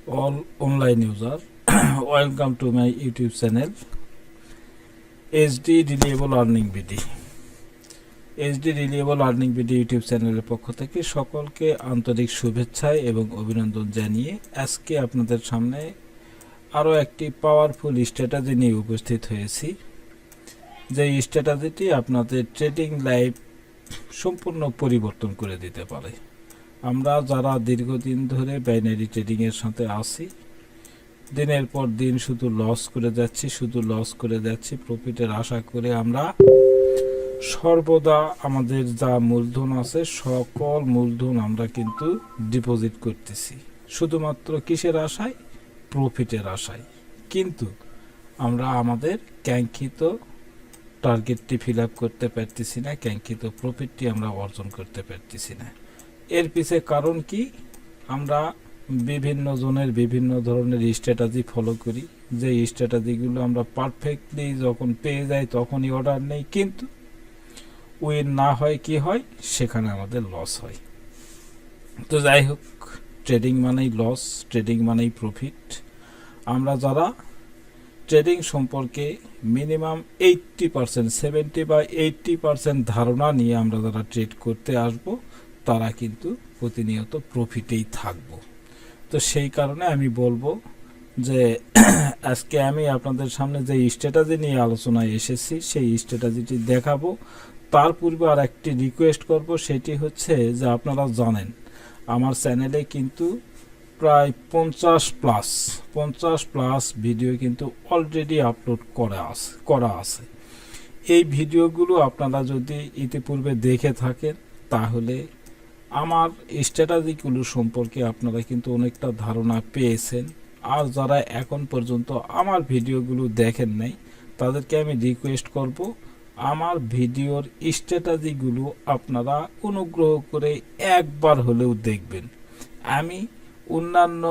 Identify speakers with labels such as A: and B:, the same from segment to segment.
A: all online user. Welcome to my YouTube channel HD Reliable Earning BD. HD Reliable Earning BD YouTube চ্যানেলের পক্ষ থেকে সকলকে আন্তরিক শুভেচ্ছা এবং অভিনন্দন জানিয়ে আজকে আপনাদের সামনে আরও একটি পাওয়ারফুল স্ট্র্যাটেজি নিয়ে উপস্থিত হয়েছি। যে স্ট্র্যাটেজিটি আপনাদের ট্রেডিং লাইফ সম্পূর্ণ পরিবর্তন করে দিতে পারে। আমরা যারা দীর্ঘদিন ধরে বাইনারি ট্রেডিংয়ের সাথে আছি, দিনের পর দিন শুধু লস করে যাচ্ছি, প্রফিটের আশা করে আমরা সর্বদা আমাদের যা মূলধন আছে সকল মূলধন আমরা কিন্তু ডিপোজিট করতেছি শুধুমাত্র কিসের আশায়? প্রফিটের আশায়। কিন্তু আমরা আমাদের কাঙ্ক্ষিত টার্গেটটি ফিল আপ করতে পারতেছি না, কাঙ্ক্ষিত প্রফিটটি আমরা অর্জন করতে পারতেছি না। এর পিছে কারণ কি? আমরা বিভিন্ন জনের বিভিন্ন ধরনের স্ট্র্যাটেজি ফলো করি, যে স্ট্র্যাটেজিগুলো আমরা পারফেক্টলি যখন পেয়ে যাই তখনই অর্ডার নেই, কিন্তু উইন না হয় কি হয়? সেখানে আমাদের লস হয়। তো যাই হোক, ট্রেডিং মানেই লস, ট্রেডিং মানেই প্রফিট। আমরা যারা ট্রেডিং সম্পর্কে মিনিমাম 80%, 70 বা 80% ধারণা নিয়ে আমরা যারা ট্রেড করতে আসব, তারা কিন্তু প্রতিনিয়ত প্রফিটেই থাকব। তো সেই কারণে আমি বলবো যে আজকে আমি আপনাদের সামনে যে স্ট্র্যাটেজি নিয়ে আলোচনায় এসেছি সেই স্ট্র্যাটেজিটি দেখাবো। তার পূর্বে আর একটি রিকোয়েস্ট করব, সেটি হচ্ছে যে আপনারা জানেন আমার চ্যানেলে কিন্তু প্রায় 50 প্লাস ভিডিও কিন্তু অলরেডি আপলোড করা আছে। এই ভিডিওগুলো আপনারা যদি ইতিপূর্বে দেখে থাকেন তাহলে আমার স্ট্র্যাটেজিগুলো সম্পর্কে আপনারা কিন্তু অনেকটা ধারণা পেয়েছেন। আর যারা এখন পর্যন্ত আমার ভিডিওগুলো দেখেন নাই তাদেরকে আমি রিকোয়েস্ট করব, আমার ভিডিওর স্ট্র্যাটেজিগুলো আপনারা অনুগ্রহ করে একবার হলেও দেখবেন। আমি অন্যান্য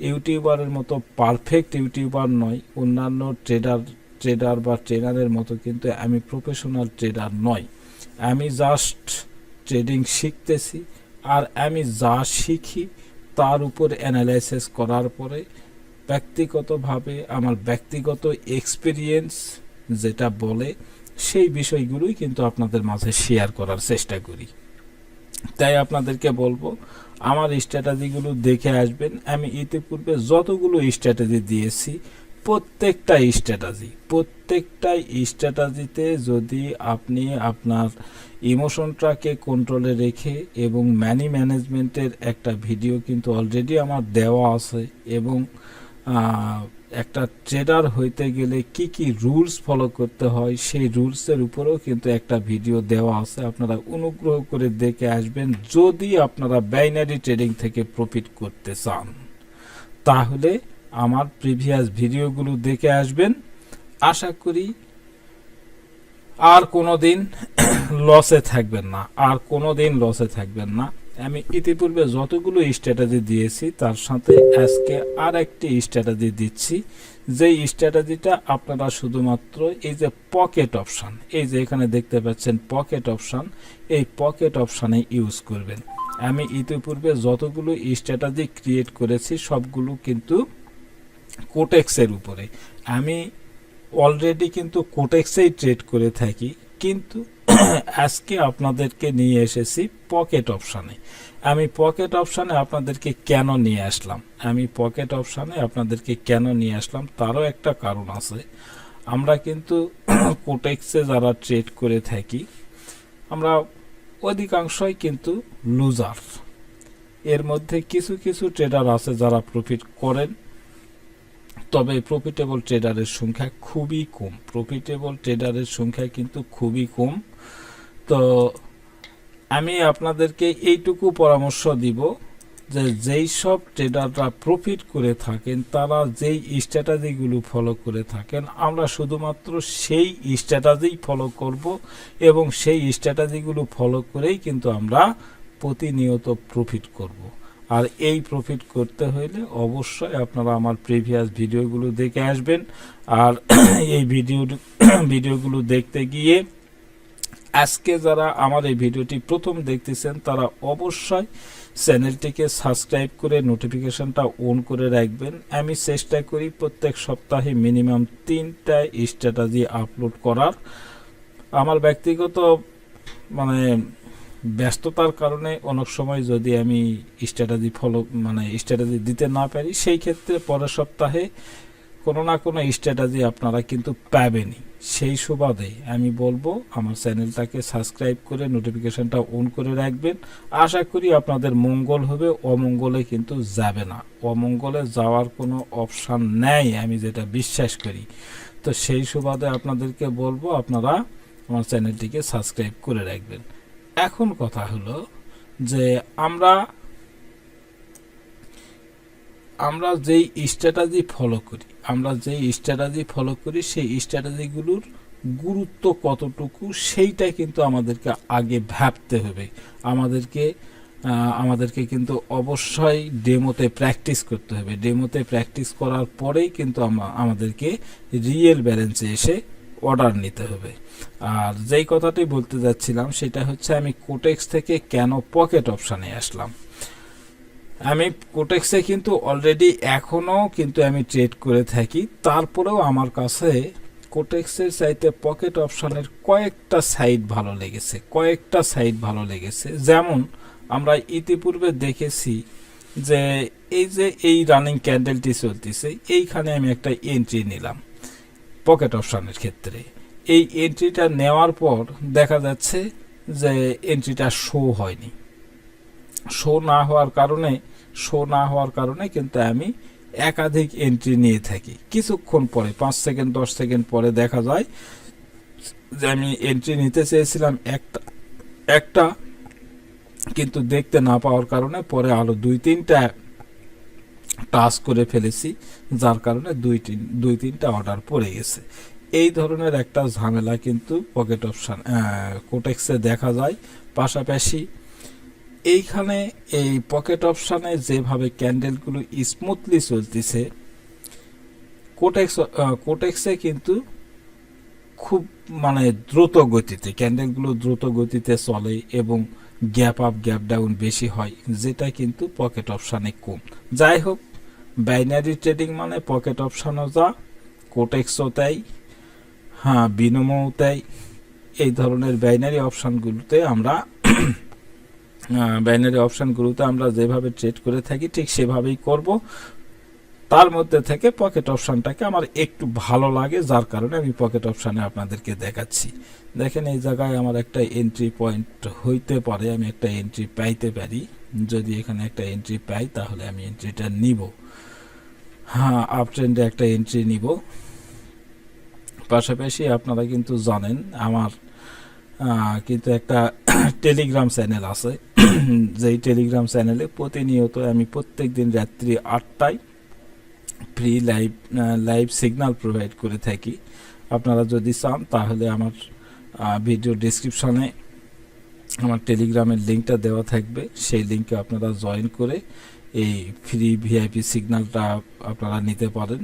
A: ইউটিউবারের মতো পারফেক্ট ইউটিউবার নই, অন্যান্য ট্রেডার বা ট্রেনারের মতো কিন্তু আমি প্রফেশনাল ট্রেডার নই। আমি জাস্ট ট্রেডিং শিখতেছি, আর আমি যা শিখি তার উপর অ্যানালাইসিস করার পরে ব্যক্তিগতভাবে আমার ব্যক্তিগত এক্সপিরিয়েন্স যেটা বলে সেই বিষয়গুলোই কিন্তু আপনাদের মাঝে শেয়ার করার চেষ্টা করি। তাই আপনাদেরকে বলবো আমার স্ট্র্যাটেজিগুলো দেখে আসবেন। আমি ইতিপূর্বে যতগুলো স্ট্র্যাটেজি দিয়েছি প্রত্যেকটা স্ট্র্যাটেজিতে যদি আপনি আপনার ইমোশনটাকে কন্ট্রোলে রেখে এবং মানি ম্যানেজমেন্টের একটা ভিডিও কিন্তু অলরেডি আমার দেওয়া আছে, এবং একটা ট্রেডার হইতে গেলে কি কি রুলস ফলো করতে হয় সেই রুলসের উপরেও কিন্তু একটা ভিডিও দেওয়া আছে। আপনারা অনুগ্রহ করে দেখে আসবেন। যদি আপনারা বাইনারি ট্রেডিং থেকে প্রফিট করতে চান তাহলে আমার প্রিভিয়াস ভিডিওগুলো দেখে আসবেন। আশা করি আর কোনোদিন লসে থাকবেন না। আমি ইতিপূর্বে যতগুলো স্ট্র্যাটেজি দিয়েছি তার সাথে আজকে আর একটি স্ট্র্যাটেজি দিচ্ছি, যেই স্ট্র্যাটেজিটা আপনারা শুধুমাত্র এই যে পকেট অপশান, এই যে এখানে দেখতে পাচ্ছেন পকেট অপশান, এই পকেট অপশানে ইউজ করবেন। আমি ইতিপূর্বে যতগুলো স্ট্র্যাটেজি ক্রিয়েট করেছি সবগুলো কিন্তু কোটেক্সের উপরে। আমি অলরেডি কিন্তু কোটেক্সেই ট্রেড করে থাকি, কিন্তু আজকে আপনাদেরকে নিয়ে এসেছি পকেট অপশানে। আমি পকেট অপশানে আপনাদেরকে কেন নিয়ে আসলাম তারও একটা কারণ আছে। আমরা কিন্তু কোটেক্সে যারা ট্রেড করে থাকি আমরা অধিকাংশই কিন্তু লুজার। এর মধ্যে কিছু কিছু ট্রেডার আছে যারা প্রফিট করেন, তবে প্রফিটেবল ট্রেডারের সংখ্যা কিন্তু খুবই কম। তো আমি আপনাদেরকে এইটুকু পরামর্শ দিব যে যেই সব ট্রেডাররা প্রফিট করে থাকেন তারা যেই স্ট্র্যাটেজিগুলো ফলো করে থাকেন আমরা শুধুমাত্র সেই স্ট্র্যাটেজি ফলো করব, এবং সেই স্ট্র্যাটেজিগুলো ফলো করেই কিন্তু আমরা প্রতিনিয়ত প্রফিট করব। আর এই প্রফিট করতে হইলে অবশ্যই আপনারা আমার প্রিভিয়াস ভিডিওগুলো দেখে আসবেন। আর এই ভিডিওগুলো দেখতে গিয়ে আজকে যারা আমার এই ভিডিওটি প্রথম দেখতেছেন তারা অবশ্যই চ্যানেলটিকে সাবস্ক্রাইব করে নোটিফিকেশনটা অন করে রাখবেন। আমি চেষ্টা করি প্রত্যেক সপ্তাহে মিনিমাম 3টা স্ট্র্যাটেজি আপলোড করার। আমার ব্যক্তিগত মানে ব্যস্ততার কারণে অনেক সময় যদি আমি স্ট্র্যাটেজি দিতে না পারি, সেই ক্ষেত্রে পরের সপ্তাহে কোনো না কোনো স্ট্র্যাটেজি আপনারা কিন্তু পাবেনই। সেই সুবাদে আমি বলবো আমার চ্যানেলটাকে সাবস্ক্রাইব করে নোটিফিকেশনটা অন করে রাখবেন। আশা করি আপনাদের মঙ্গল হবে, অমঙ্গলে কিন্তু যাবে না। অমঙ্গলে যাওয়ার কোনো অপশান নেই, আমি যেটা বিশ্বাস করি। তো সেই সুবাদে আপনাদেরকে বলবো আপনারা আমার চ্যানেলটিকে সাবস্ক্রাইব করে রাখবেন। এখন কথা হলো যে আমরা যেই স্ট্র্যাটেজি ফলো করি সেই স্ট্র্যাটেজিগুলোর গুরুত্ব কতটুকু সেইটা কিন্তু আমাদেরকে আগে ভাবতে হবে। আমাদেরকে কিন্তু অবশ্যই ডেমোতে প্র্যাকটিস করতে হবে। ডেমোতে প্র্যাকটিস করার পরেই কিন্তু আমাদেরকে রিয়েল ব্যালেন্সে এসে অর্ডার নিতে হবে। আর যেই কথাটি বলতে যাচ্ছিলাম সেটা হচ্ছে আমি কোটেক্স থেকে কেন পকেট অপশানে আসলাম। আমি কোটেক্সে কিন্তু অলরেডি এখনও কিন্তু আমি ট্রেড করে থাকি, তারপরেও আমার কাছে কোটেক্সের চাইতে পকেট অপশানের কয়েকটা সাইট ভালো লেগেছে। যেমন আমরা ইতিপূর্বে দেখেছি যে এই রানিং ক্যান্ডেলটি চলতেছে, এইখানে আমি একটা এন্ট্রি নিলাম পকেট অপশানের ক্ষেত্রে। এই এন্ট্রিটা নেওয়ার পর দেখা যাচ্ছে যে এন্ট্রিটা শো হয়নি। শো না হওয়ার কারণে কিন্তু আমি একাধিক এন্ট্রি নিয়ে থাকি। কিছুক্ষণ পরে 5 সেকেন্ড 10 সেকেন্ড পরে দেখা যায় যে আমি এন্ট্রি নিতে চেয়েছিলাম একটা কিন্তু দেখতে না পাওয়ার কারণে পরে আরো 2-3টা টাচ করে ফেলেছি, যার কারণে 2-3টা অর্ডার পড়ে গেছে। এই ধরনের একটা ঝামেলা কিন্তু পকেট অপশান কোটেক্সে দেখা যায়। পাশাপাশি এইখানে এই পকেট অপশানে যেভাবে ক্যান্ডেলগুলো স্মুথলি চলতেছে, কোটেক্সে কিন্তু খুব দ্রুত গতিতে ক্যান্ডেলগুলো চলে এবং গ্যাপ আপ গ্যাপ ডাউন বেশি হয়, যেটা কিন্তু পকেট অপশানে কম। যাই হোক, বাইনারি ট্রেডিং মানে পকেট অপশানও যা, কোটেক্সও তাই, বিনোমও তাই। এই ধরনের বাইনারি অপশানগুলোতে আমরা যেভাবে ট্রেড করে থাকি ঠিক সেভাবেই করব। তার মধ্যে থেকে পকেট অপশানটাকে আমার একটু ভালো লাগে, যার কারণে আমি পকেট অপশানে আপনাদেরকে দেখাচ্ছি। দেখেন এই জায়গায় আমার একটা এন্ট্রি পয়েন্ট হইতে পারে, আমি একটা এন্ট্রি পাইতে পারি। যদি এখানে একটা এন্ট্রি পাই তাহলে আমি এন্ট্রিটা নিব। আপ ট্রেন্ডে একটা এন্ট্রি নিব। পাশাপাশি আপনারা কিন্তু জানেন আমার কিন্তু একটা টেলিগ্রাম চ্যানেল আছে, যেই টেলিগ্রাম চ্যানেলে প্রতিনিয়ত আমি প্রত্যেক দিন রাত্রি 8টায় ফ্রি লাইভ সিগন্যাল প্রোভাইড করে থাকি। আপনারা যদি চান তাহলে আমার ভিডিও ডেসক্রিপশনে আমার টেলিগ্রামের লিঙ্কটা দেওয়া থাকবে, সেই লিঙ্কে আপনারা জয়েন করে এই ফ্রি ভিআইপি সিগন্যালটা আপনারা নিতে পারেন।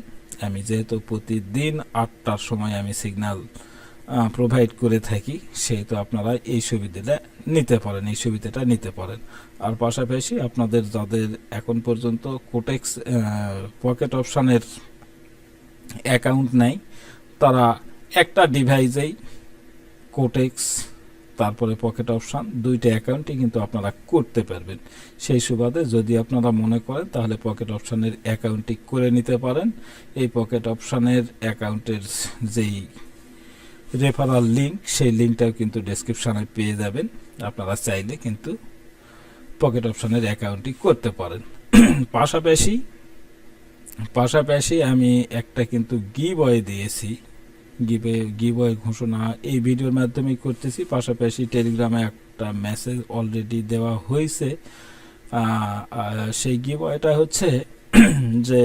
A: আমি যেহেতু প্রতিদিন 8টার সময় আমি সিগন্যাল প্রোভাইড করে থাকি, সেহেতু আপনারা এই সুবিধাটা নিতে পারেন। আর পাশাপাশি আপনাদের যাদের এখন পর্যন্ত কোটেক্স পকেট অপশানের অ্যাকাউন্ট নেই, তারা একটা ডিভাইসেই কোটেক্স তারপরে পকেট অপশান 2টা অ্যাকাউন্টই কিন্তু আপনারা করতে পারবেন। সেই সুবাদে যদি আপনারা মনে করেন তাহলে পকেট অপশানের অ্যাকাউন্টটি করে নিতে পারেন। এই পকেট অপশানের অ্যাকাউন্টের যেই রেফারাল লিঙ্ক, সেই লিঙ্কটাও কিন্তু ডেসক্রিপশনে পেয়ে যাবেন। আপনারা চাইলে কিন্তু পকেট অপশানের অ্যাকাউন্টটি করতে পারেন। পাশাপাশি আমি একটা কিন্তু গিভঅ্যাওয়ে দিয়েছি, গিভঅ্যাওয়ে ঘোষণা এই ভিডিওর মাধ্যমেই করতেছি। পাশাপাশি টেলিগ্রামে একটা মেসেজ অলরেডি দেওয়া হয়েছে। সেই গিভঅ্যাওয়েটা হচ্ছে যে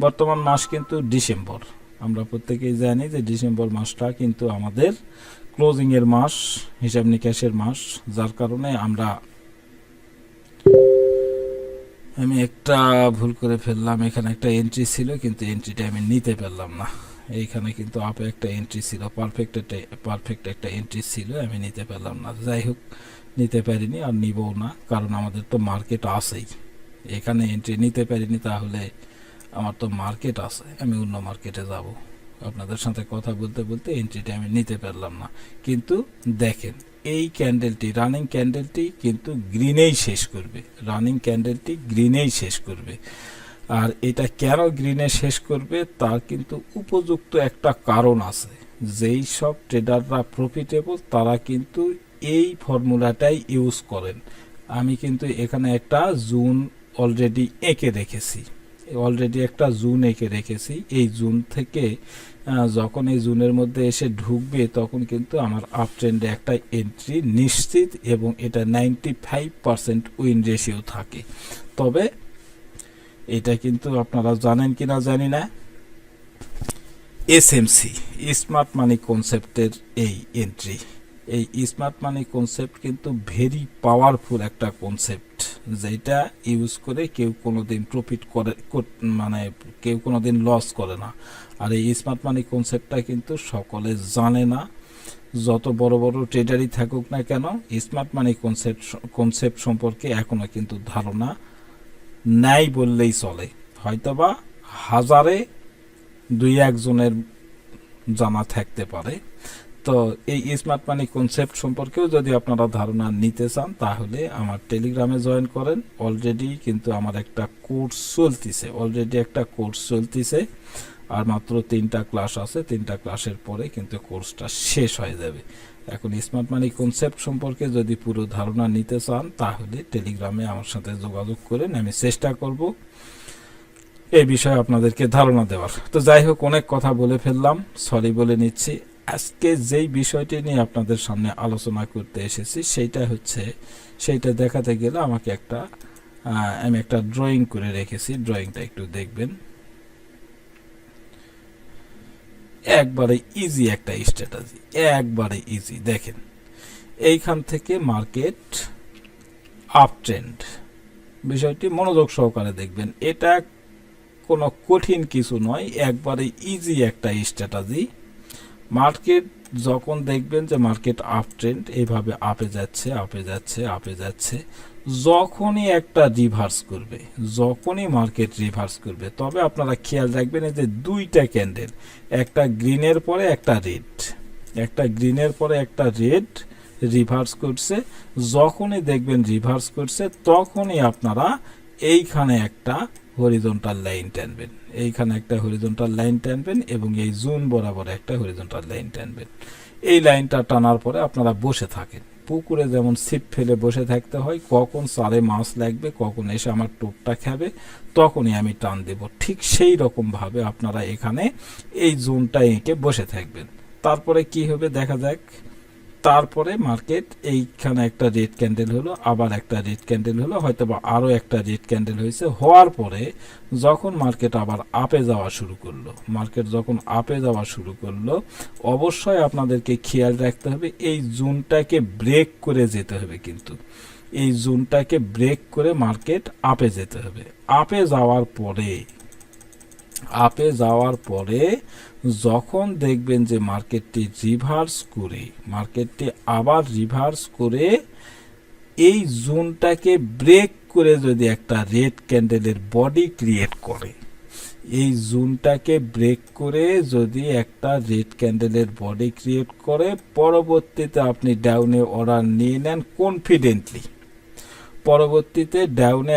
A: বর্তমান মাস কিন্তু ডিসেম্বর, আমরা প্রত্যেকেই জানি যে ডিসেম্বর মাসটা কিন্তু আমাদের ক্লোজিং এর মাস, হিসাব নিকাশের মাস, যার কারণে আমি একটা ভুল করে ফেললাম। এখানে একটা এন্ট্রি ছিল কিন্তু এন্ট্রিটা আমি নিতে পারলাম না। এইখানে কিন্তু আপে একটা এন্ট্রি ছিল, পারফেক্ট একটা এন্ট্রি ছিল, আমি নিতে পারলাম না। যাই হোক, নিতে পারিনি আর নিবও না, কারণ আমাদের তো মার্কেট আছেই। এখানে এন্ট্রি নিতে পারিনি, তাহলে আমার তো মার্কেট আছে, আমি অন্য মার্কেটে যাব। আপনাদের সাথে কথা বলতে বলতে এন্ট্রিটা আমি নিতে পারলাম না। কিন্তু দেখেন, এই ক্যান্ডেলটি, রানিং ক্যান্ডেলটি কিন্তু গ্রিনেই শেষ করবে, রানিং ক্যান্ডেলটি গ্রিনেই শেষ করবে। আর এটা কেন গ্রিনে শেষ করবে তার কিন্তু উপযুক্ত একটা কারণ আছে। যেই সব ট্রেডাররা প্রফিটেবল তারা কিন্তু এই ফর্মুলাটাই ইউজ করেন। আমি কিন্তু এখানে একটা জোন অলরেডি এঁকে রেখেছি, এই জোন থেকে যখন এই জোনের মধ্যে এসে ঢুকবে তখন কিন্তু আমার আপ ট্রেন্ডে একটা এন্ট্রি নিশ্চিত, এবং এটা 95% উইন রেশিও থাকে। তবে এটা কিন্তু আপনারা জানেন কিনা জানি না, এসএমসি স্মার্ট মানি কনসেপ্টের এই এন্ট্রি, এই স্মার্ট মানি কনসেপ্ট কিন্তু ভেরি পাওয়ারফুল একটা কনসেপ্ট, যেটা ইউজ করে কেউ কোনোদিন প্রফিট করে, মানে কেউ কোনোদিন লস করে না। আর এই স্মার্ট মানি কনসেপ্টটা কিন্তু সকলে জানে না। যত বড় বড় ট্রেডারই থাকুক না কেন, স্মার্ট মানি কনসেপ্ট সম্পর্কে এখনো কিন্তু ধারণা নাই বললেই চলে। হয়তোবা হাজারে 2-1 জনের জানা থাকতে পারে। তো এই স্মার্ট মানি কনসেপ্ট সম্পর্কেও যদি আপনারা ধারণা নিতে চান তাহলে আমার টেলিগ্রামে জয়েন করেন। অলরেডি কিন্তু আমার একটা কোর্স চলতিছে, আর মাত্র 3টা ক্লাস আছে, 3টা ক্লাসের পরে কিন্তু কোর্সটা শেষ হয়ে যাবে। এখন স্মার্ট মানি কনসেপ্ট সম্পর্কে যদি পুরো ধারণা নিতে চান তাহলে টেলিগ্রামে আমার সাথে যোগাযোগ করেন, আমি চেষ্টা করব এই বিষয়ে আপনাদেরকে ধারণা দেওয়ার। তো যাই হোক, অনেক কথা বলে ফেললাম, সরি বলে নিচ্ছি। আজকে যেই বিষয়টি নিয়ে আপনাদের সামনে আলোচনা করতে এসেছি সেইটা দেখাতে গেলে আমাকে আমি একটা ড্রয়িং করে রেখেছি, ড্রয়িংটা একটু দেখবেন। একবারে ইজি একটা স্ট্র্যাটেজি, একবারে ইজি। দেখেন, এইখান থেকে মার্কেট আপ ট্রেন্ড, বিষয়টি মনোযোগ সহকারে দেখবেন। এটা কোনো কঠিন কিছু নয়, একবারে ইজি একটা স্ট্র্যাটেজি। মার্কেট যখন দেখবেন যে মার্কেট আপ ট্রেন্ড এইভাবে আপে যাচ্ছে, যখনই একটা রিভার্স করবে, যখনই মার্কেট রিভার্স করবে, তবে আপনারা খেয়াল রাখবেন যে 2টা ক্যান্ডেল, একটা গ্রিনের পরে একটা রেড রিভার্স করছে। যখনই দেখবেন রিভার্স করছে তখনই আপনারা এইখানে একটা হরিজন্টাল লাইন টানবেন, এবং এই জোন বরাবর একটা হরিজন্টাল লাইন টানবেন। এই লাইনটা টানার পরে আপনারা বসে থাকেন, পুকুরে যেমন ছিপ ফেলে বসে থাকতে হয়, কখন চারে মাছ লাগবে, কখন এসে আমার টোপটা খাবে, তখনই আমি টান দেব। ঠিক সেই রকম ভাবে আপনারা এখানে এই জোনটা এঁকে বসে থাকবেন। তারপরে কি হবে দেখা যাক। তারপরে মার্কেট এইখানে একটা রেড ক্যান্ডেল হলো, আবার একটা রেড ক্যান্ডেল হলো, হয়তো বা আরও একটা রেড ক্যান্ডেল হয়েছে। হওয়ার পরে যখন মার্কেট আবার আপে যাওয়া শুরু করলো, অবশ্যই আপনাদেরকে খেয়াল রাখতে হবে এই জোনটাকে ব্রেক করে যেতে হবে। কিন্তু এই জোনটাকে ব্রেক করে মার্কেট আপে যেতে হবে। আপে যাওয়ার পরে যখন দেখবেন যে মার্কেটটি আবার রিভার্স করে এই জোনটাকে ব্রেক করে যদি একটা রেড ক্যান্ডেলের বডি ক্রিয়েট করে, পরবর্তীতে আপনি ডাউনে অর্ডার নিয়ে নেন কনফিডেন্টলি,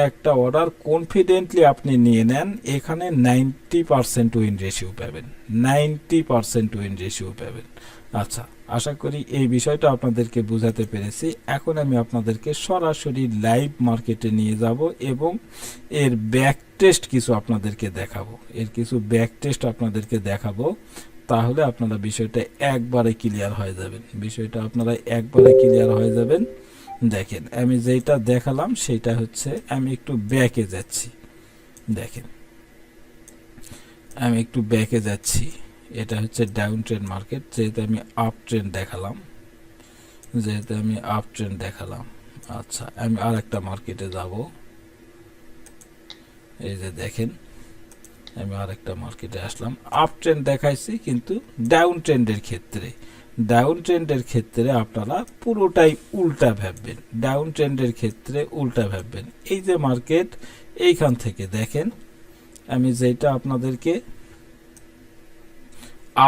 A: একটা অর্ডার কনফিডেন্টলি আপনি নিয়ে নেন, এখানে 90% উইন রেশিও পাবেন। আচ্ছা, আশা করি এই বিষয়টা আপনাদেরকে বুঝাতে পেরেছি। এখন আমি আপনাদেরকে সরাসরি লাইভ মার্কেটে নিয়ে যাব এবং এর ব্যাক টেস্ট কিছু আপনাদেরকে দেখাবো। তাহলে আপনারা বিষয়টা একবারে ক্লিয়ার হয়ে যাবেন। দেখেন, আমি যেটা দেখালাম সেটা হচ্ছে, আমি একটু ব্যাকে যাচ্ছি। দেখেন, আমি একটু ব্যাকে যাচ্ছি, এটা হচ্ছে ডাউন ট্রেন্ড মার্কেট। যেহেতু আমি আপ ট্রেন্ড দেখালাম, আচ্ছা, আমি আর একটা মার্কেটে যাব। এই যে দেখেন, আমি আর একটা মার্কেটে আসলাম, আপ ট্রেন্ড দেখাইছি, কিন্তু ডাউন ট্রেন্ডের ক্ষেত্রে ডাউন ট্রেন্ডের ক্ষেত্রে আপনারা পুরোটাই উল্টা ভাববেন, ডাউন ট্রেন্ডের ক্ষেত্রে উল্টা ভাববেন। এই যে মার্কেট এইখান থেকে দেখেন, আমি যেটা আপনাদেরকে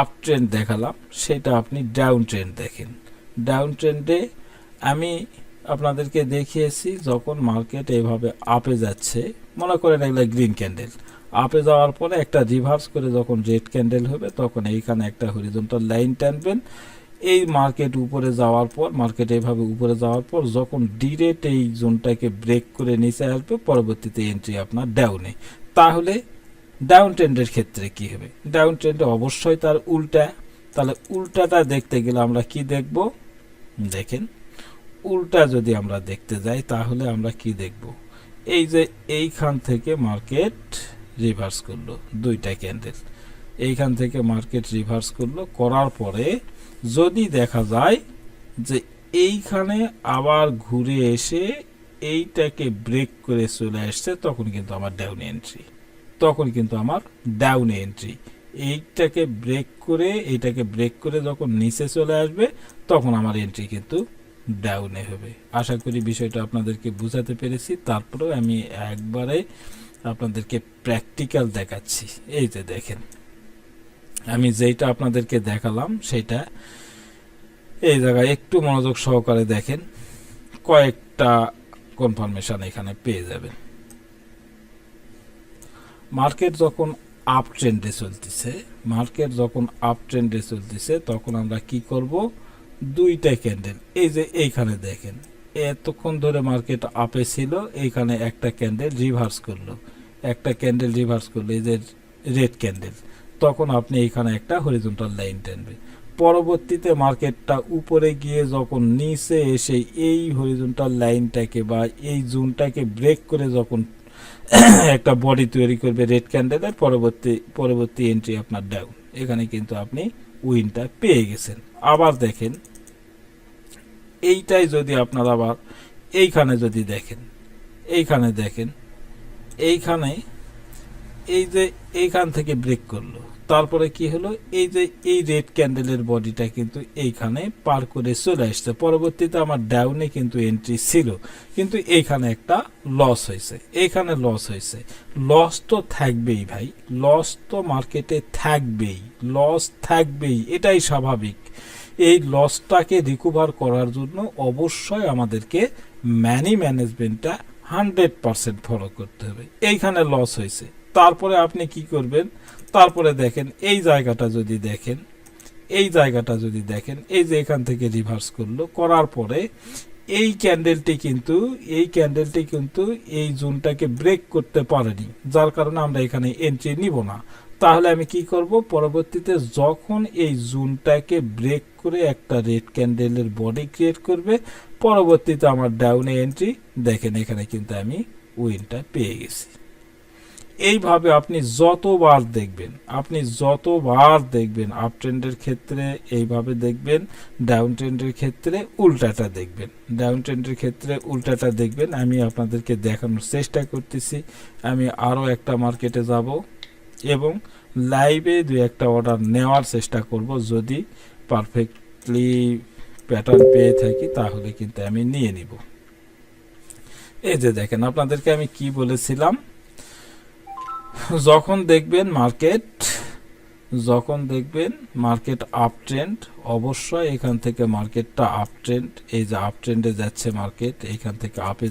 A: আপ ট্রেন্ড দেখালাম সেটা আপনি ডাউন ট্রেন্ড দেখেন। ডাউন ট্রেন্ডে আমি আপনাদেরকে দেখিয়েছি যখন মার্কেট এইভাবে আপে যাচ্ছে, মনে করেন এগুলো গ্রিন ক্যান্ডেল, আপে যাওয়ার পরে একটা রিভার্স করে যখন রেড ক্যান্ডেল হবে তখন এইখানে একটা হরিজন্টাল লাইন টানবেন। এই মার্কেট উপরে যাওয়ার পর, মার্কেট এইভাবে উপরে যাওয়ার পর যখন ডিরেক্ট এই জোনটাকে ব্রেক করে নিচে আসবে, পরবর্তীতে এন্ট্রি আপনার ডাউনে। তাহলে ডাউন ট্রেন্ডের ক্ষেত্রে কি হবে? ডাউন ট্রেন্ডে অবশ্যই তার উল্টা। তাহলে উল্টাটা দেখতে গেলে আমরা কি দেখব? দেখেন, উল্টা যদি আমরা দেখতে যাই তাহলে আমরা কি দেখব? এই যে এইখান থেকে মার্কেট রিভার্স করলো, দুইটা ক্যান্ডেল এইখান থেকে মার্কেট রিভার্স করলো, করার পরে যদি দেখা যায় যে এইখানে আবার ঘুরে এসে এইটাকে ব্রেক করে চলে আসছে, তখন কিন্তু আমার ডাউন এন্ট্রি, তখন কিন্তু আমার ডাউন এন্ট্রি। এইটাকে ব্রেক করে যখন নিচে চলে আসবে তখন আমার এন্ট্রি কিন্তু ডাউনে হবে। আশা করি বিষয়টা আপনাদেরকে বুঝাতে পেরেছি। তারপরেও আমি একবারে আপনাদেরকে প্র্যাকটিক্যাল দেখাচ্ছি। এই যে দেখেন, আমি যেটা আপনাদেরকে দেখালাম সেটা এই জায়গায় একটু মনোযোগ সহকারে দেখেন, কয়েকটা কনফার্মেশন এখানে পেয়ে যাবেন। মার্কেট যখন আপ ট্রেন্ডে চলতেছে, তখন আমরা কি করব? দুইটা ক্যান্ডেল, এই যে এইখানে দেখেন, এতক্ষণ ধরে মার্কেট আপে ছিল, এইখানে একটা ক্যান্ডেল রিভার্স করলো, এই যে রেড ক্যান্ডেল, তখন আপনি এইখানে একটা হরিজন্টাল লাইন টানবে। পরবর্তীতে মার্কেটটা উপরে গিয়ে যখন নিচে এসে এই হরিজন্টাল লাইনটাকে বা এই জোনটাকে ব্রেক করে যখন একটা বডি তৈরি করবে রেড ক্যান্ডেলের, পরবর্তী এন্ট্রি আপনার ডাউন। এখানে কিন্তু আপনি উইনটা পেয়ে গেছেন। আবার দেখেন, এইটাই যদি আপনারা আবার এইখানে যদি দেখেন, এইখানে এই যে এইখান থেকে ব্রেক করলো, তারপরে কি হলো? এই যে এই রেড ক্যান্ডেলের বডিটা কিন্তু এইখানে পার করে চলে আসছে, পরবর্তীতে আমার ডাউনে কিন্তু এন্ট্রি ছিল, কিন্তু এইখানে একটা লস হয়েছে, লস তো থাকবেই ভাই, লস তো মার্কেটে থাকবেই, এটাই স্বাভাবিক। এই লসটাকে রিকভার করার জন্য অবশ্যই আমাদেরকে মানি ম্যানেজমেন্টটা 100% ফলো করতে হবে। এইখানে লস হয়েছে, তারপরে আপনি কি করবেন? তারপরে দেখেন এই জায়গাটা যদি দেখেন, এই যে এখান থেকে রিভার্স করলো, করার পরে এই ক্যান্ডেলটি কিন্তু এই জোনটাকে ব্রেক করতে পারেনি, যার কারণে আমরা এখানে এন্ট্রি নিব না। তাহলে আমি কি করব? পরবর্তীতে যখন এই জোনটাকে ব্রেক করে একটা রেড ক্যান্ডেলের বডি ক্রিয়েট করবে, পরবর্তীতে আমার ডাউনে এন্ট্রি, দেখেন এখানে কিন্তু আমি উইনটা পেয়ে গেছি। এইভাবে আপনি যতবার দেখবেন আপ ট্রেন্ডের ক্ষেত্রে এইভাবে দেখবেন, ডাউন ট্রেন্ডের ক্ষেত্রে উল্টাটা দেখবেন। আমি আপনাদেরকে দেখানোর চেষ্টা করতেছি। আমি আরও একটা মার্কেটে যাব এবং লাইভে দুই একটা অর্ডার নেওয়ার চেষ্টা করব। যদি পারফেক্টলি প্যাটার্ন পেয়ে থাকি তাহলে কিন্তু আমি নিয়ে নিব। এই যে দেখেন, আপনাদেরকে আমি কি বলেছিলাম, যখন দেখবেন মার্কেট আপ ট্রেন্ড, অবশ্যই এখান থেকে মার্কেটটা আপ ট্রেন্ড, এই যে আপ ট্রেন্ডে যাচ্ছে মার্কেট, এইখান থেকে আপে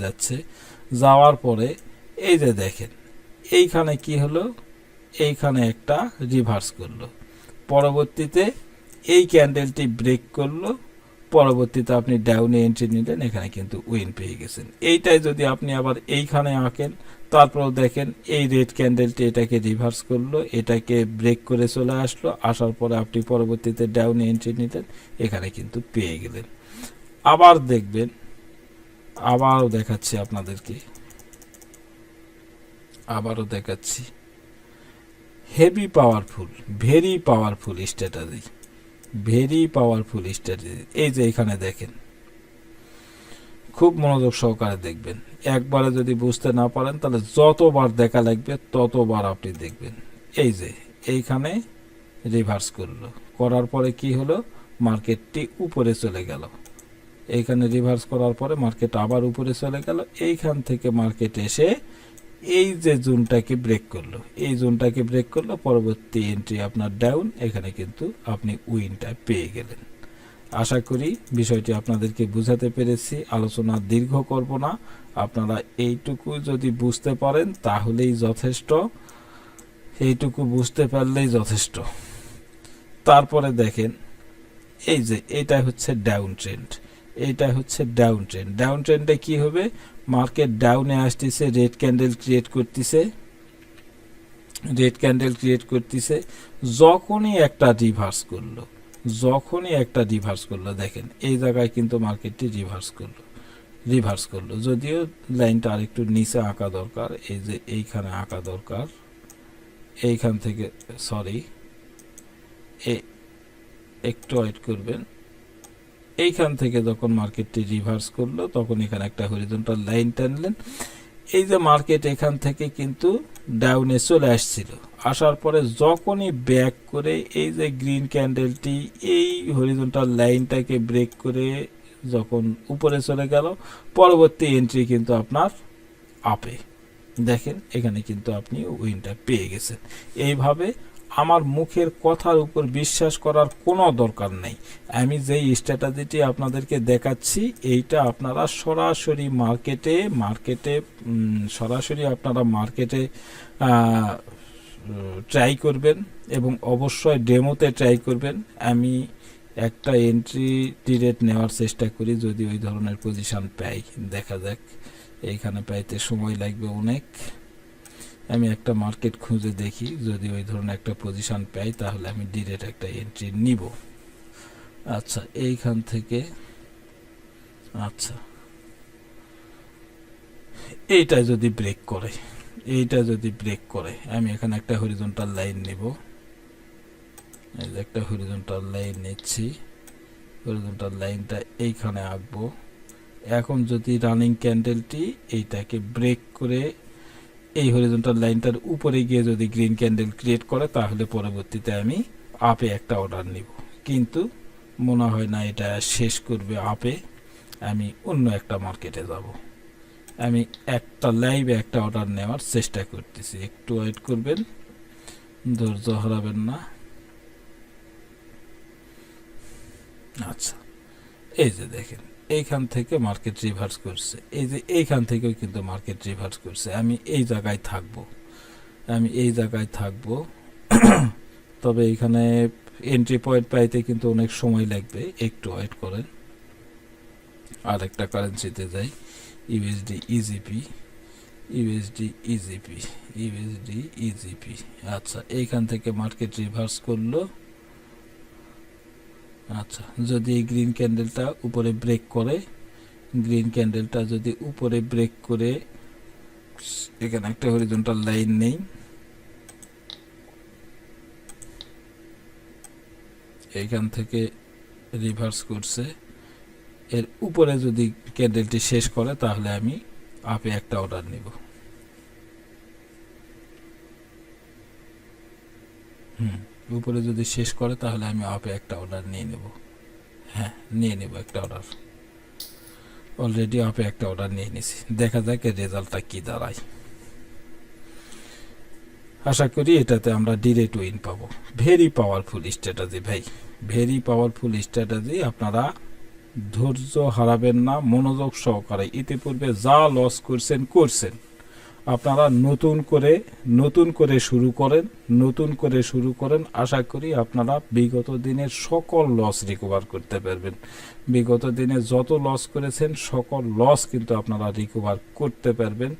A: যাচ্ছে, যাওয়ার পরে এই যে দেখেন এইখানে কি হলো? এইখানে একটা রিভার্স করলো, পরবর্তীতে এই ক্যান্ডেলটি ব্রেক করলো, পরবর্তীতে আপনি ডাউনে এন্ট্রি নিলেন, এখানে কিন্তু উইন পেয়ে গেছেন। এইটাই যদি আপনি আবার এইখানে আঁকেন, তারপর দেখেন এই রেড ক্যান্ডেলটি এটাকে রিভার্স করলো, এটাকে ব্রেক করে চলে আসলো, আসার পরে আপনি পরবর্তীতে ডাউনে এন্ট্রি নিলেন, এখানে কিন্তু পেয়ে গেলেন। আবার দেখবেন, আবারও দেখাচ্ছি আপনাদেরকে, heavy powerful, very powerful strategy. এই যে এখানে দেখেন, খুব মনোযোগ সহকারে দেখবেন। একবারে যদি বুঝতে না পারেন তাহলে যতবার দেখা লাগবে ততবার আপনি দেখবেন। এই যে এইখানে রিভার্স করলো, করার পরে কি হলো? মার্কেটটি উপরে চলে গেল, এইখানে রিভার্স করার পরে মার্কেট আবার উপরে চলে গেল, এইখান থেকে মার্কেট এসে এই যে জোনটাকে ব্রেক করলো, এই জোনটাকে ব্রেক করলো, পরবর্তী এন্ট্রি আপনার ডাউন, এখানে কিন্তু আপনি উইনটা পেয়ে গেলেন। আশা করি বিষয়টি আপনাদেরকে বুঝাতে পেরেছি, আলোচনা দীর্ঘ করব না, আপনারা এইটুকু যদি বুঝতে পারেন তাহলেই যথেষ্ট, এইটুকু বুঝতে পারলেই যথেষ্ট। তারপরে দেখেন এই যে এটা হচ্ছে ডাউন ট্রেন্ড, এইটা হচ্ছে ডাউন ট্রেন্ড। ডাউন ট্রেন্ডে কি হবে, মার্কেট ডাউনে আসতেছে, রেড ক্যান্ডেল ক্রিয়েট করতেছে, রেড ক্যান্ডেল ক্রিয়েট করতেছে, যখনই একটা রিভার্স করলো, যখনই একটা রিভার্স করলো, দেখেন এই জায়গায় কিন্তু মার্কেটটি রিভার্স করলো, যদিও লাইনটা আরেকটু নিচে আঁকা দরকার, এই যে এইখানে আঁকা দরকার, এইখান থেকে সরি একটু ওয়েট করবেন, এইখান থেকে যখন মার্কেটটি রিভার্স করলো তখন এখানে একটা হরিজন্টাল লাইন টানলেন, এই যে মার্কেট এখান থেকে কিন্তু ডাউনে চলে আসছিল, আসার পরে যখনই ব্যাক করে এই যে গ্রিন ক্যান্ডেলটি এই হরিজন্টাল লাইনটাকে ব্রেক করে যখন উপরে চলে গেল, পরবর্তী এন্ট্রি কিন্তু আপনার আপে, দেখেন এখানে কিন্তু আপনি উইনটা পেয়ে গেছেন। এইভাবে আমার মুখের কথার উপর বিশ্বাস করার কোনো দরকার নেই, আমি যেই স্ট্র্যাটেজিটি আপনাদেরকে দেখাচ্ছি এইটা আপনারা সরাসরি মার্কেটে সরাসরি আপনারা মার্কেটে ট্রাই করবেন এবং অবশ্যই ডেমোতে ট্রাই করবেন। আমি একটা এন্ট্রি ডিরেক্ট নেওয়ার চেষ্টা করি, যদি ওই ধরনের পজিশন পাই, দেখা যাক, এইখানে পাইতে সময় লাগবে অনেক, আমি একটা মার্কেট খুঁজে দেখি, যদি ওই ধরনের একটা পজিশন পাই তাহলে আমি ডিরেক্ট একটা এন্ট্রি নিব। আচ্ছা এইখান থেকে, আচ্ছা এইটা যদি ব্রেক করে, এইটা যদি ব্রেক করে, আমি এখানে একটা হরিজন্টাল লাইন নিব, এই যে একটা হরিজন্টাল লাইন নিচ্ছি, হরিজন্টাল লাইনটা এইখানে আঁকবো। এখন যদি রানিং ক্যান্ডেলটি এইটাকে ব্রেক করে এই হরিজন্টাল লাইনটার উপরে গিয়ে যদি গ্রিন ক্যান্ডেল ক্রিয়েট করে তাহলে পরবর্তীতে আমি আপে একটা অর্ডার নিব, কিন্তু মনে হয় না এটা শেষ করবে আপে, আমি অন্য একটা মার্কেটে যাব। আমি একটা লাইভে একটা অর্ডার নেওয়ার চেষ্টা করতেছি, একটু ওয়েট করবেন, ধৈর্য হারাবেন না। আচ্ছা এই যে দেখেন এইখান থেকে মার্কেট রিভার্স করছে, এই যে এইখান থেকেও কিন্তু মার্কেট রিভার্স করছে, আমি এই জায়গায় থাকবো, তবে এখানে এন্ট্রি পয়েন্ট পাইতে কিন্তু অনেক সময় লাগবে, একটু ওয়েট করেন। আর একটা কারেন্সিতে যাই, ইউএসডি ইজিপি। আচ্ছা এইখান থেকে মার্কেট রিভার্স করলো, আচ্ছা যদি এই গ্রিন ক্যান্ডেলটা উপরে ব্রেক করে, গ্রিন ক্যান্ডেলটা যদি উপরে ব্রেক করে, এখানে একটা হরিজন্টাল লাইন নেই, এইখান থেকে রিভার্স করছে, এর উপরে যদি ক্যান্ডেলটি শেষ করে তাহলে আমি আপে একটা অর্ডার নিব। উপরে যদি শেষ করে তাহলে আমি আপে একটা অর্ডার নিয়ে নেব, হ্যাঁ নিয়ে নেব একটা অর্ডার, অলরেডি আপে একটা অর্ডার নিয়ে নিছি, দেখা যাক এর রেজাল্টটা কি দাঁড়ায়। আশা করি এটাতে আমরা ডিরেক্ট উইন পাবো। ভেরি পাওয়ারফুল স্ট্র্যাটেজি ভাই, ভেরি পাওয়ারফুল স্ট্র্যাটেজি, আপনারা ধৈর্য হারাবেন না, মনোযোগ সহকারে, ইতিপূর্বে যা লস করছেন, আপনারা নতুন করে শুরু করেন, আশা করি আপনারা বিগত দিনের সকল লস রিকভার করতে পারবেন। বিগত দিনে যত লস করেছেন সকল লস কিন্তু আপনারা রিকভার করতে পারবেন।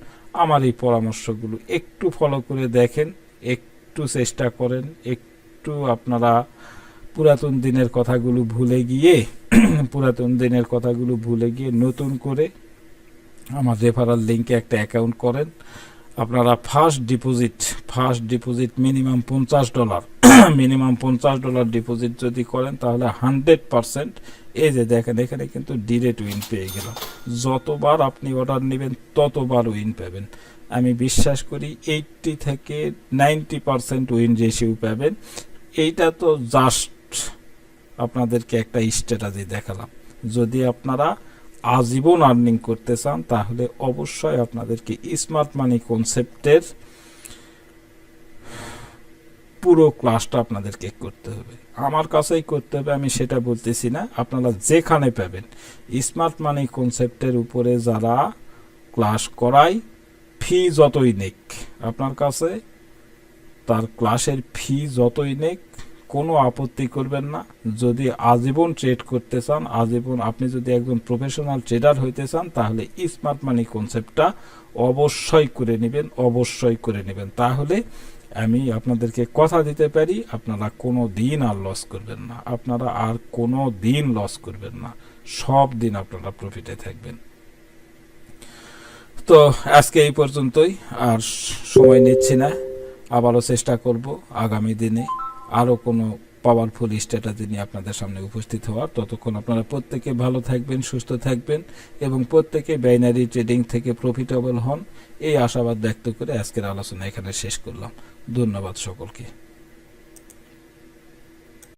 A: আমার এই পরামর্শগুলো একটু ফলো করে দেখেন, একটু চেষ্টা করেন, একটু আপনারা পুরাতন দিনের কথাগুলো ভুলে গিয়ে নতুন করে আমার রেফারাল লিঙ্কে একটা অ্যাকাউন্ট করেন। আপনারা ফার্স্ট ডিপোজিট মিনিমাম $50 ডিপোজিট যদি করেন তাহলে 100%, এই যে দেখেন এখানে কিন্তু ডিরেক্ট উইন পেয়ে গেলাম। যতবার আপনি অর্ডার নেবেন ততবার উইন পাবেন। আমি বিশ্বাস করি 80 থেকে 90% উইন রেশিও পাবেন। এইটা তো জাস্ট আপনাদেরকে একটা স্ট্র্যাটেজি দেখালাম। যদি আপনারা আজীবন আর্নিং করতে চান তাহলে অবশ্যই আপনাদেরকে স্মার্ট মানি কনসেপ্টের পুরো ক্লাসটা আপনাদেরকে করতে হবে, আমার কাছেই করতে হবে, আমি সেটা বলতেছি না, আপনারা যেখানে পাবেন স্মার্ট মানি কনসেপ্টের উপরে যারা ক্লাস করায় ফি যতই নেক আপনার কাছে, তার ক্লাসের ফি যতই নেক কোনো আপত্তি করবেন না। যদি আজীবন ট্রেড করতে চান, আজীবন আপনি যদি একজন প্রফেশনাল ট্রেডার হইতে চান তাহলে স্মার্ট মানি কনসেপ্টটা অবশ্যই করে নেবেন, অবশ্যই করে নেবেন। তাহলে আমি আপনাদেরকে কথা দিতে পারি আপনারা কোনো দিন আর লস করবেন না, আপনারা আর কোনো দিন লস করবেন না, সব দিন আপনারা প্রফিটে থাকবেন। তো আজকে এই পর্যন্তই, আর সময় নিচ্ছি না, আবারও চেষ্টা করব আগামী দিনে আরও কোনো পাওয়ারফুল স্ট্র্যাটেজি নিয়ে আপনাদের সামনে উপস্থিত হওয়ার। ততক্ষণ আপনারা প্রত্যেকে ভালো থাকবেন, সুস্থ থাকবেন এবং প্রত্যেকে বাইনারি ট্রেডিং থেকে প্রফিটেবল হন, এই আশাবাদ ব্যক্ত করে আজকের আলোচনা এখানে শেষ করলাম। ধন্যবাদ সকলকে।